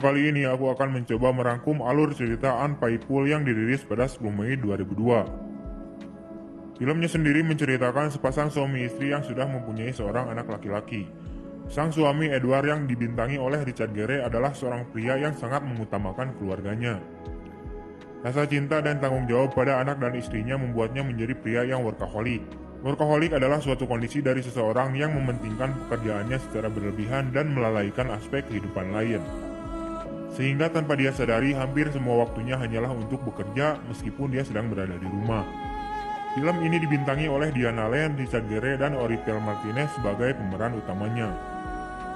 kali ini aku akan mencoba merangkum alur cerita Unfaithful yang dirilis pada 10 Mei 2002. Filmnya sendiri menceritakan sepasang suami istri yang sudah mempunyai seorang anak laki-laki. Sang suami Edward yang dibintangi oleh Richard Gere adalah seorang pria yang sangat mengutamakan keluarganya. Rasa cinta dan tanggung jawab pada anak dan istrinya membuatnya menjadi pria yang workaholic. Workaholic adalah suatu kondisi dari seseorang yang mementingkan pekerjaannya secara berlebihan dan melalaikan aspek kehidupan lain. Sehingga tanpa dia sadari hampir semua waktunya hanyalah untuk bekerja meskipun dia sedang berada di rumah. Film ini dibintangi oleh Diana Lane, Richard Gere, dan Oriol Martinez sebagai pemeran utamanya.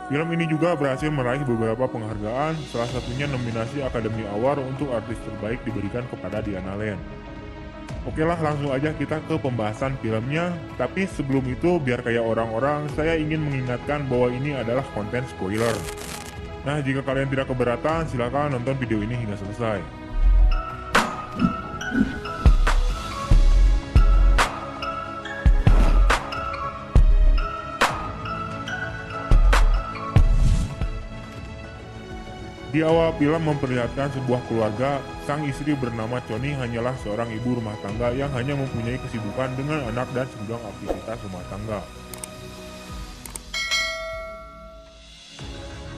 Film ini juga berhasil meraih beberapa penghargaan, salah satunya nominasi Academy Award untuk artis terbaik diberikan kepada Diana Lane. Oke lah, langsung aja kita ke pembahasan filmnya. Tapi sebelum itu, biar kayak orang-orang, saya ingin mengingatkan bahwa ini adalah konten spoiler. Nah, jika kalian tidak keberatan, silakan nonton video ini hingga selesai. Di awal film memperlihatkan sebuah keluarga. Sang istri bernama Connie hanyalah seorang ibu rumah tangga yang hanya mempunyai kesibukan dengan anak dan segudang aktivitas rumah tangga.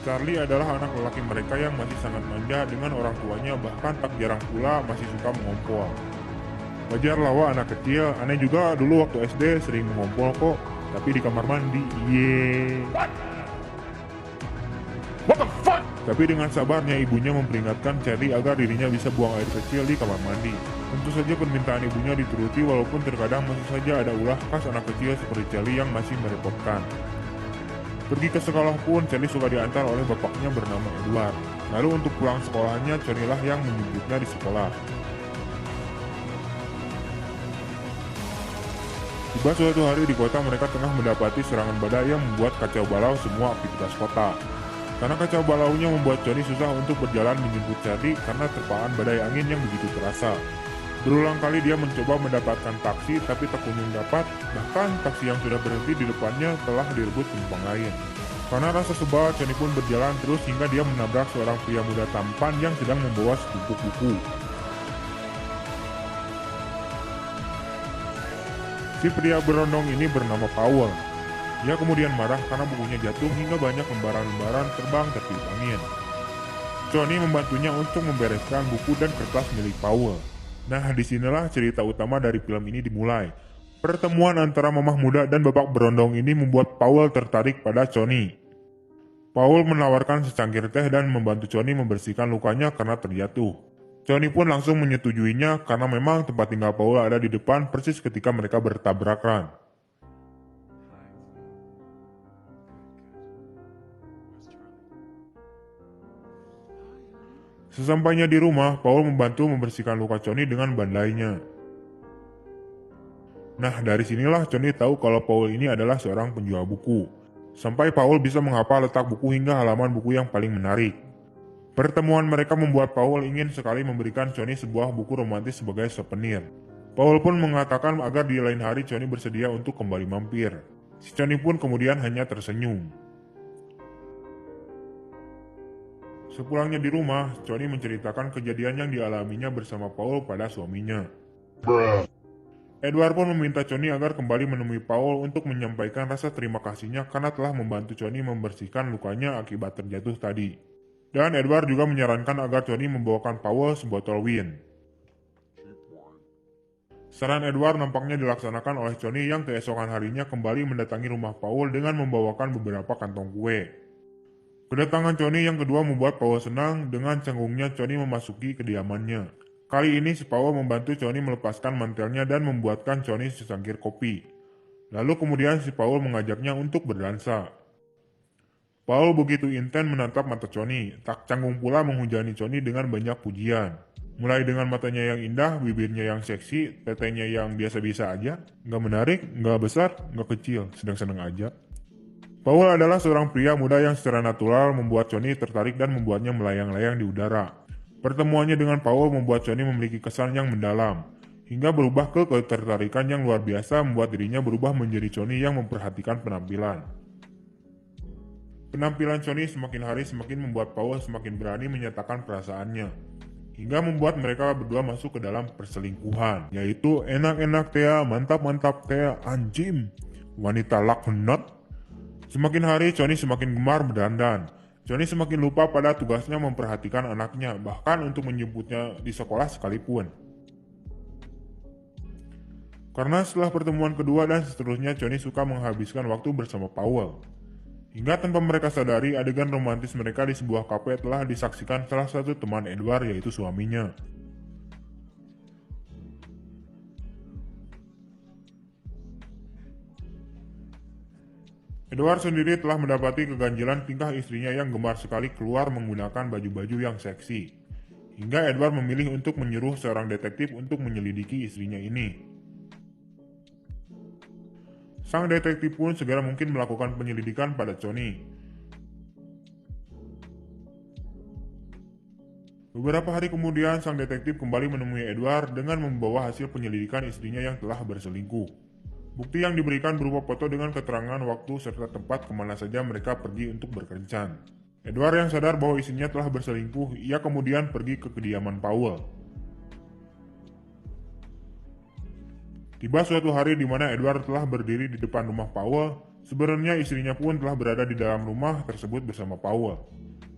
Charlie adalah anak lelaki mereka yang masih sangat manja dengan orang tuanya, bahkan tak jarang pula masih suka mengompol. Wajar lah wah, anak kecil, aneh juga dulu waktu SD sering mengompol kok, tapi di kamar mandi. What the fuck? Tapi dengan sabarnya ibunya memperingatkan Charlie agar dirinya bisa buang air kecil di kamar mandi. Tentu saja permintaan ibunya dituruti walaupun terkadang masih saja ada ulah khas anak kecil seperti Charlie yang masih merepotkan. Pergi ke sekolah pun Charlie suka diantar oleh bapaknya bernama Edward. Lalu untuk pulang sekolahnya Charlie lah yang menjemputnya di sekolah. Tiba suatu hari di kota mereka tengah mendapati serangan badai yang membuat kacau balau semua aktivitas kota. Karena kacau balaunya membuat Johnny susah untuk berjalan menjemput Charlie karena terpaan badai angin yang begitu terasa. Berulang kali dia mencoba mendapatkan taksi tapi tak kunjung dapat, bahkan taksi yang sudah berhenti di depannya telah direbut penumpang lain. Karena rasa sebal, Johnny pun berjalan terus hingga dia menabrak seorang pria muda tampan yang sedang membawa setumpuk buku. Si pria berondong ini bernama Powell. Dia kemudian marah karena bukunya jatuh hingga banyak lembaran-lembaran terbang tertiup angin. Johnny membantunya untuk membereskan buku dan kertas milik Powell. Nah, disinilah cerita utama dari film ini dimulai. Pertemuan antara mamah muda dan bapak berondong ini membuat Powell tertarik pada Johnny. Powell menawarkan secangkir teh dan membantu Johnny membersihkan lukanya karena terjatuh. Johnny pun langsung menyetujuinya karena memang tempat tinggal Powell ada di depan persis ketika mereka bertabrakan. Sesampainya di rumah, Paul membantu membersihkan luka Johnny dengan bandainya. Nah, dari sinilah Johnny tahu kalau Paul ini adalah seorang penjual buku. Sampai Paul bisa menghafal letak buku hingga halaman buku yang paling menarik. Pertemuan mereka membuat Paul ingin sekali memberikan Johnny sebuah buku romantis sebagai souvenir. Paul pun mengatakan agar di lain hari Johnny bersedia untuk kembali mampir. Si Johnny pun kemudian hanya tersenyum. Sepulangnya di rumah, Johnny menceritakan kejadian yang dialaminya bersama Paul pada suaminya. Edward pun meminta Johnny agar kembali menemui Paul untuk menyampaikan rasa terima kasihnya karena telah membantu Johnny membersihkan lukanya akibat terjatuh tadi. Dan Edward juga menyarankan agar Johnny membawakan Paul sebotol wine. Saran Edward nampaknya dilaksanakan oleh Johnny yang keesokan harinya kembali mendatangi rumah Paul dengan membawakan beberapa kantong kue. Kedatangan Johnny yang kedua membuat Paul senang. Dengan canggungnya Johnny memasuki kediamannya. Kali ini si Paul membantu Johnny melepaskan mantelnya dan membuatkan Johnny secangkir kopi. Lalu kemudian si Paul mengajaknya untuk berdansa. Paul begitu intens menatap mata Johnny, tak canggung pula menghujani Johnny dengan banyak pujian. Mulai dengan matanya yang indah, bibirnya yang seksi, tetenya yang biasa-biasa aja, nggak menarik, nggak besar, nggak kecil, sedang-sedang aja. Paul adalah seorang pria muda yang secara natural membuat Johnny tertarik dan membuatnya melayang-layang di udara. Pertemuannya dengan Paul membuat Johnny memiliki kesan yang mendalam, hingga berubah ke ketertarikan yang luar biasa membuat dirinya berubah menjadi Johnny yang memperhatikan penampilan. Penampilan Johnny semakin hari semakin membuat Powell semakin berani menyatakan perasaannya, hingga membuat mereka berdua masuk ke dalam perselingkuhan, yaitu enak-enak Thea, mantap-mantap Thea, anjim, wanita laknat. Semakin hari Johnny semakin gemar berdandan. Johnny semakin lupa pada tugasnya memperhatikan anaknya, bahkan untuk menjemputnya di sekolah sekalipun. Karena setelah pertemuan kedua dan seterusnya, Johnny suka menghabiskan waktu bersama Powell. Hingga tanpa mereka sadari, adegan romantis mereka di sebuah kafe telah disaksikan salah satu teman Edward, yaitu suaminya. Edward sendiri telah mendapati keganjilan tingkah istrinya yang gemar sekali keluar menggunakan baju-baju yang seksi. Hingga Edward memilih untuk menyuruh seorang detektif untuk menyelidiki istrinya ini. Sang detektif pun segera mungkin melakukan penyelidikan pada Johnny. Beberapa hari kemudian, sang detektif kembali menemui Edward dengan membawa hasil penyelidikan istrinya yang telah berselingkuh. Bukti yang diberikan berupa foto dengan keterangan waktu serta tempat kemana saja mereka pergi untuk berkencan. Edward yang sadar bahwa istrinya telah berselingkuh, ia kemudian pergi ke kediaman Powell. Tiba suatu hari di mana Edward telah berdiri di depan rumah Powell, sebenarnya istrinya pun telah berada di dalam rumah tersebut bersama Powell.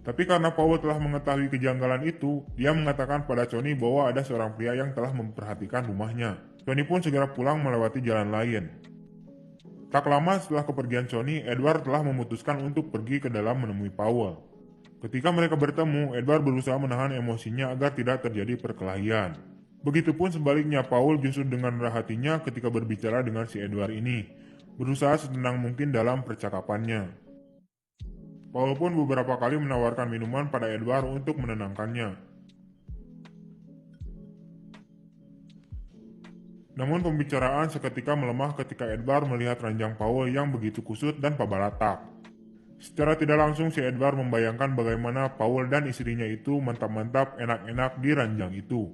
Tapi karena Powell telah mengetahui kejanggalan itu, dia mengatakan pada Johnny bahwa ada seorang pria yang telah memperhatikan rumahnya. Johnny pun segera pulang melewati jalan lain. Tak lama setelah kepergian Johnny, Edward telah memutuskan untuk pergi ke dalam menemui Powell. Ketika mereka bertemu, Edward berusaha menahan emosinya agar tidak terjadi perkelahian. Begitupun sebaliknya, Powell justru dengan rendah hatinya ketika berbicara dengan si Edward ini, berusaha setenang mungkin dalam percakapannya. Powell pun beberapa kali menawarkan minuman pada Edward untuk menenangkannya. Namun pembicaraan seketika melemah ketika Edward melihat ranjang Powell yang begitu kusut dan pabalatak. Secara tidak langsung si Edward membayangkan bagaimana Powell dan istrinya itu mantap-mantap enak-enak di ranjang itu.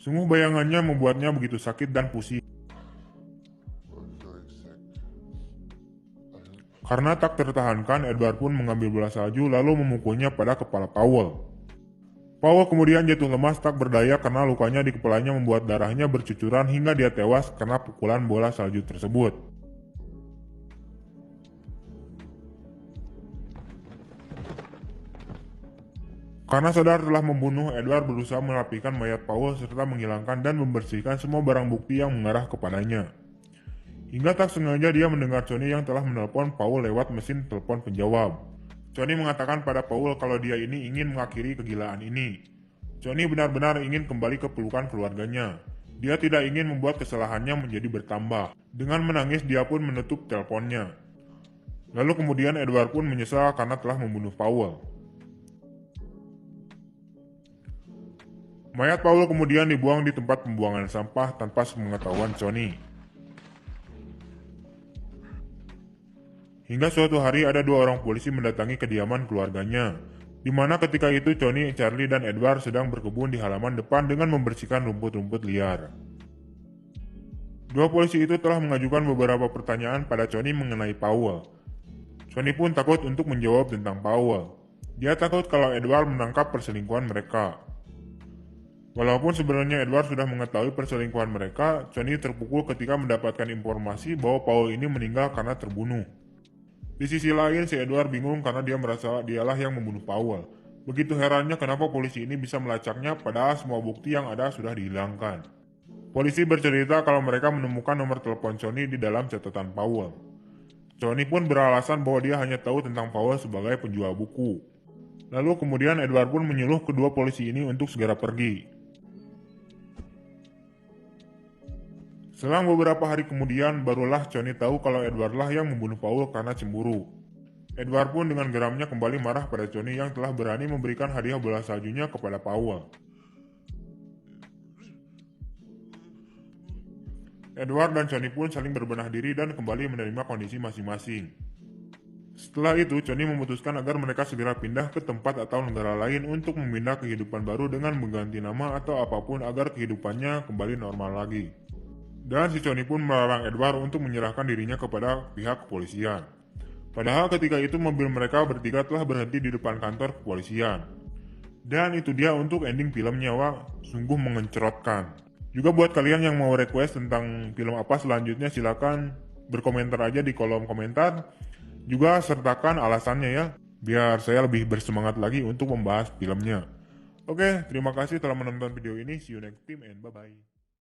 Sungguh bayangannya membuatnya begitu sakit dan pusing. Karena tak tertahankan, Edward pun mengambil bola salju lalu memukulnya pada kepala Powell. Powell kemudian jatuh lemas tak berdaya karena lukanya di kepalanya membuat darahnya bercucuran hingga dia tewas karena pukulan bola salju tersebut. Karena sadar telah membunuh, Edward berusaha merapikan mayat Powell serta menghilangkan dan membersihkan semua barang bukti yang mengarah kepadanya. Hingga tak sengaja dia mendengar Johnny yang telah menelpon Powell lewat mesin telepon penjawab. Johnny mengatakan pada Powell kalau dia ini ingin mengakhiri kegilaan ini. Johnny benar-benar ingin kembali ke pelukan keluarganya. Dia tidak ingin membuat kesalahannya menjadi bertambah. Dengan menangis dia pun menutup teleponnya. Lalu kemudian Edward pun menyesal karena telah membunuh Powell. Mayat Powell kemudian dibuang di tempat pembuangan sampah tanpa sepengetahuan Johnny. Hingga suatu hari ada dua orang polisi mendatangi kediaman keluarganya, di mana ketika itu Johnny, Charlie, dan Edward sedang berkebun di halaman depan dengan membersihkan rumput-rumput liar. Dua polisi itu telah mengajukan beberapa pertanyaan pada Johnny mengenai Powell. Johnny pun takut untuk menjawab tentang Powell. Dia takut kalau Edward menangkap perselingkuhan mereka. Walaupun sebenarnya Edward sudah mengetahui perselingkuhan mereka, Johnny terpukul ketika mendapatkan informasi bahwa Powell ini meninggal karena terbunuh. Di sisi lain, si Edward bingung karena dia merasa dialah yang membunuh Powell. Begitu herannya kenapa polisi ini bisa melacaknya padahal semua bukti yang ada sudah dihilangkan. Polisi bercerita kalau mereka menemukan nomor telepon Johnny di dalam catatan Powell. Johnny pun beralasan bahwa dia hanya tahu tentang Powell sebagai penjual buku. Lalu kemudian Edward pun menyuruh kedua polisi ini untuk segera pergi. Selang beberapa hari kemudian, barulah Johnny tahu kalau Edward lah yang membunuh Powell karena cemburu. Edward pun dengan geramnya kembali marah pada Johnny yang telah berani memberikan hadiah bola saljunya kepada Powell. Edward dan Johnny pun saling berbenah diri dan kembali menerima kondisi masing-masing. Setelah itu, Johnny memutuskan agar mereka segera pindah ke tempat atau negara lain untuk memindah kehidupan baru dengan mengganti nama atau apapun agar kehidupannya kembali normal lagi. Dan si Johnny pun melarang Edward untuk menyerahkan dirinya kepada pihak kepolisian. Padahal ketika itu mobil mereka bertiga telah berhenti di depan kantor kepolisian. Dan itu dia untuk ending filmnya, wah, sungguh mengencerotkan. Juga buat kalian yang mau request tentang film apa selanjutnya, silakan berkomentar aja di kolom komentar. Juga sertakan alasannya ya, biar saya lebih bersemangat lagi untuk membahas filmnya. Oke, terima kasih telah menonton video ini. See you next time and bye-bye.